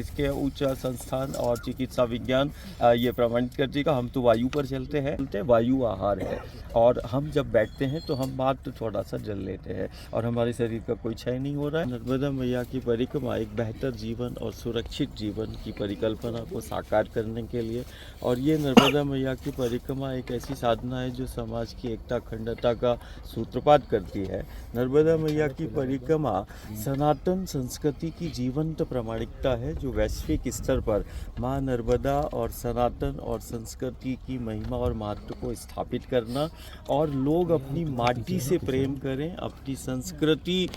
देश के उच्च संस्थान और चिकित्सा विज्ञान ये प्रमाणित कर देगा। हम तो वायु पर चलते हैं, वायु आहार है, और हम जब बैठते हैं तो हम मात्र थोड़ा सा जल लेते हैं और हमारे शरीर का कोई क्षय नहीं हो रहा है। नर्मदा मैया की परिक्रमा एक बेहतर जीवन और सुरक्षित जीवन की परिकल्पना को साकार करने के लिए, और ये नर्मदा मैया की परिक्रमा एक ऐसी साधना है जो समाज की एकता अखंडता का सूत्रपात करती है। नर्मदा मैया की परिक्रमा सनातन संस्कृति की जीवंत प्रामाणिकता है जो वैश्विक स्तर पर माँ नर्मदा और सनातन और संस्कृति की महिमा और महत्व को स्थापित करना, और लोग अपनी माटी से प्रेम करें, अपनी संस्कृति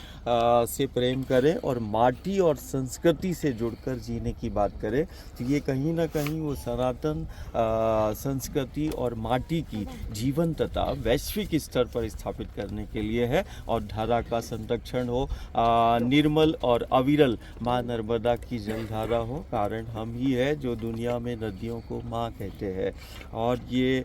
से प्रेम करें और माटी और संस्कृति से जुड़कर जीने की बात करें, तो ये कहीं ना कहीं वो सनातन संस्कृति और माटी की जीवंतता वैश्विक स्तर पर स्थापित करने के लिए है। और धारा का संरक्षण हो, निर्मल और अविरल माँ नर्मदा की जलधारा हो, कारण हम ही है जो दुनिया में नदियों को माँ कहते हैं। और ये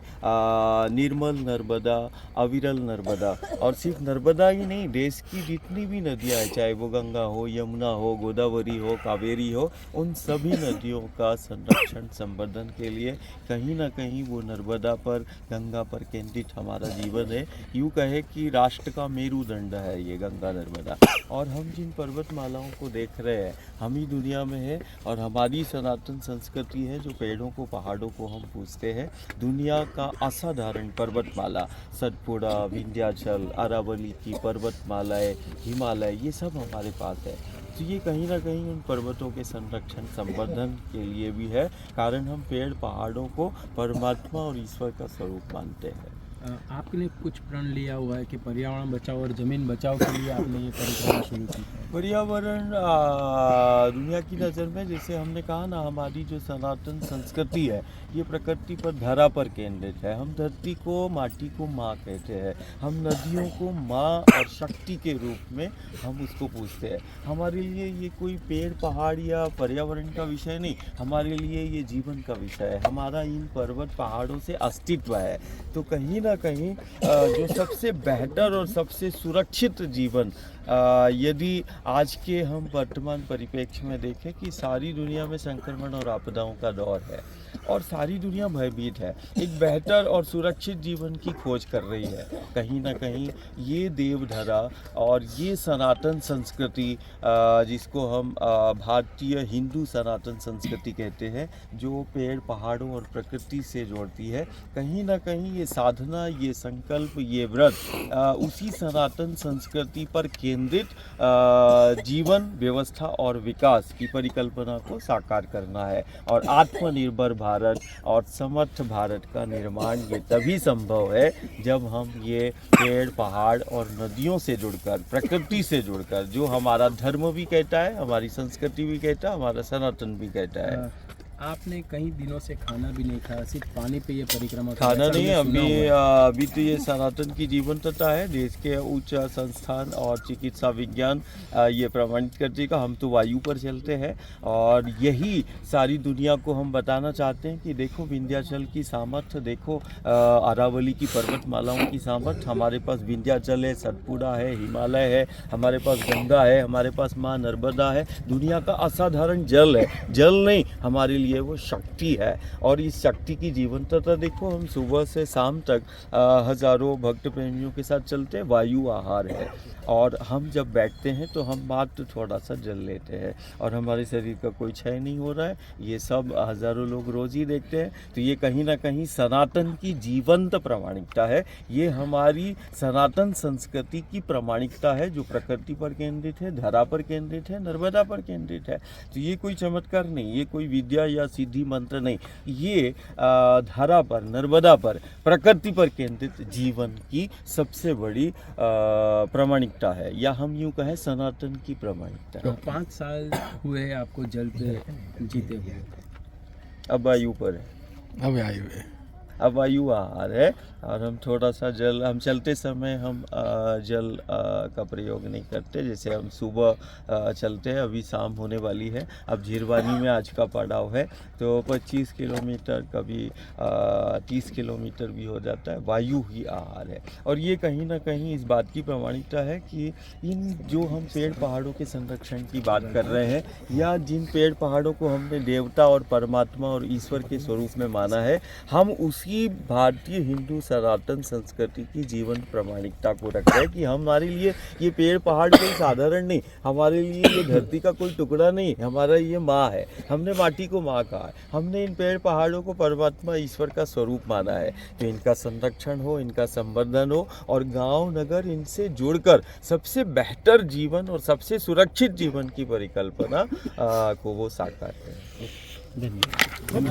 निर्मल नर्मदा, अविरल नर्मदा, और सिर्फ नर्मदा ही नहीं, देश की जितनी भी नदियाँ हैं, चाहे वो गंगा हो, यमुना हो, गोदावरी हो, कावेरी हो, उन सभी नदियों का संरक्षण संवर्धन के लिए कहीं ना कहीं वो नर्मदा पर, गंगा पर केंद्रित हमारा जीवन है। यूँ कहे कि राष्ट्र का मेरुदंड है ये गंगा नर्मदा। और हम जिन पर्वतमालाओं को देख रहे हैं, हम ही दुनिया में है, और हमारी सनातन संस्कृति है जो पेड़ों को, पहाड़ों को हम पूजते हैं। दुनिया का असाधारण पर्वतमाला, सतपुड़ा, विंध्याचल, अरावली की पर्वतमालाएं, हिमालय, ये सब हमारे पास है। तो ये कहीं ना कहीं उन पर्वतों के संरक्षण संवर्धन के लिए भी है, कारण हम पेड़ पहाड़ों को परमात्मा और ईश्वर का स्वरूप मानते हैं। आपने कुछ प्रण लिया हुआ है कि पर्यावरण बचाओ और ज़मीन बचाओ के लिए आपने ये परिक्रमा शुरू की है? पर्यावरण दुनिया की नज़र में, जैसे हमने कहा ना, हमारी जो सनातन संस्कृति है ये प्रकृति पर, धरा पर केंद्रित है। हम धरती को, माटी को माँ कहते हैं, हम नदियों को माँ और शक्ति के रूप में हम उसको पूजते हैं। हमारे लिए ये कोई पेड़ पहाड़ या पर्यावरण का विषय नहीं, हमारे लिए ये जीवन का विषय है। हमारा इन पर्वत पहाड़ों से अस्तित्व है। तो कहीं ना कहीं जो सबसे बेहतर और सबसे सुरक्षित जीवन, यदि आज के हम वर्तमान परिप्रेक्ष्य में देखें कि सारी दुनिया में संक्रमण और आपदाओं का दौर है और सारी दुनिया भयभीत है, एक बेहतर और सुरक्षित जीवन की खोज कर रही है। कहीं ना कहीं ये देवधरा और ये सनातन संस्कृति, जिसको हम भारतीय हिंदू सनातन संस्कृति कहते हैं, जो पेड़ पहाड़ों और प्रकृति से जोड़ती है, कहीं ना कहीं ये साधना, ये संकल्प, ये व्रत उसी सनातन संस्कृति पर केंद्रित जीवन व्यवस्था और विकास की परिकल्पना को साकार करना है। और आत्मनिर्भर भारत और समर्थ भारत का निर्माण ये तभी संभव है जब हम ये पेड़ पहाड़ और नदियों से जुड़कर, प्रकृति से जुड़कर, जो हमारा धर्म भी कहता है, हमारी संस्कृति भी कहता है, हमारा सनातन भी कहता है। आपने कई दिनों से खाना भी नहीं खाया, सिर्फ पानी पे ये परिक्रमा खाना नहीं, अभी तो ये सनातन की जीवंतता है। देश के उच्च संस्थान और चिकित्सा विज्ञान ये प्रमाणित कर देगा। हम तो वायु पर चलते हैं, और यही सारी दुनिया को हम बताना चाहते हैं कि देखो विंध्याचल की सामर्थ्य, देखो अरावली की पर्वतमालाओं की सामर्थ्य। हमारे पास विंध्याचल है, सतपुड़ा है, हिमालय है, हमारे पास गंगा है, हमारे पास माँ नर्मदा है। दुनिया का असाधारण जल है, जल नहीं, हमारे लिए वो शक्ति है। और इस शक्ति की जीवंतता देखो, हम सुबह से शाम तक हजारों भक्त प्रेमियों के साथ चलते हैं। वायु आहार है, और हम जब बैठते हैं तो हम मात्र थोड़ा सा जल लेते हैं और हमारे शरीर का कोई क्षय नहीं हो रहा है। ये सब हजारों लोग रोज ही देखते हैं। तो ये कहीं ना कहीं सनातन की जीवंत प्रामाणिकता है, ये हमारी सनातन संस्कृति की प्रामाणिकता है जो प्रकृति पर केंद्रित है, धरा पर केंद्रित है, नर्मदा पर केंद्रित है। तो ये कोई चमत्कार नहीं, ये कोई विद्या या सिद्धि मंत्र नहीं, ये धारा पर, नर्मदा पर, प्रकृति पर केंद्रित जीवन की सबसे बड़ी प्रामाणिकता है, या हम यूँ कहें सनातन की प्रामाणिकता। तो 5 साल हुए आपको जल पे जीते हुए, अब वायु पर है। अब आए हुए अब वायु आहार है। और हम थोड़ा सा जल, हम चलते समय हम जल का प्रयोग नहीं करते। जैसे हम सुबह चलते हैं, अभी शाम होने वाली है, अब झीरवानी में आज का पड़ाव है, तो 25 किलोमीटर, कभी 30 किलोमीटर भी हो जाता है। वायु ही आहार है। और ये कहीं ना कहीं इस बात की प्रामाणिकता है कि इन जो हम पेड़ पहाड़ों के संरक्षण की बात कर रहे हैं, या जिन पेड़ पहाड़ों को हमने देवता और परमात्मा और ईश्वर के स्वरूप में माना है, हम उसी भारतीय हिंदू सनातन संस्कृति की जीवन प्रामाणिकता को रख रहे हैं कि हमारे लिए ये पेड़ पहाड़ कोई साधारण नहीं, हमारे लिए ये धरती का कोई टुकड़ा नहीं, हमारा ये माँ है। हमने माटी को माँ कहा है, हमने इन पेड़ पहाड़ों को परमात्मा ईश्वर का स्वरूप माना है। तो इनका संरक्षण हो, इनका संवर्धन हो, और गांव नगर इनसे जुड़कर सबसे बेहतर जीवन और सबसे सुरक्षित जीवन की परिकल्पना को वो साकार करें। धन्यवाद।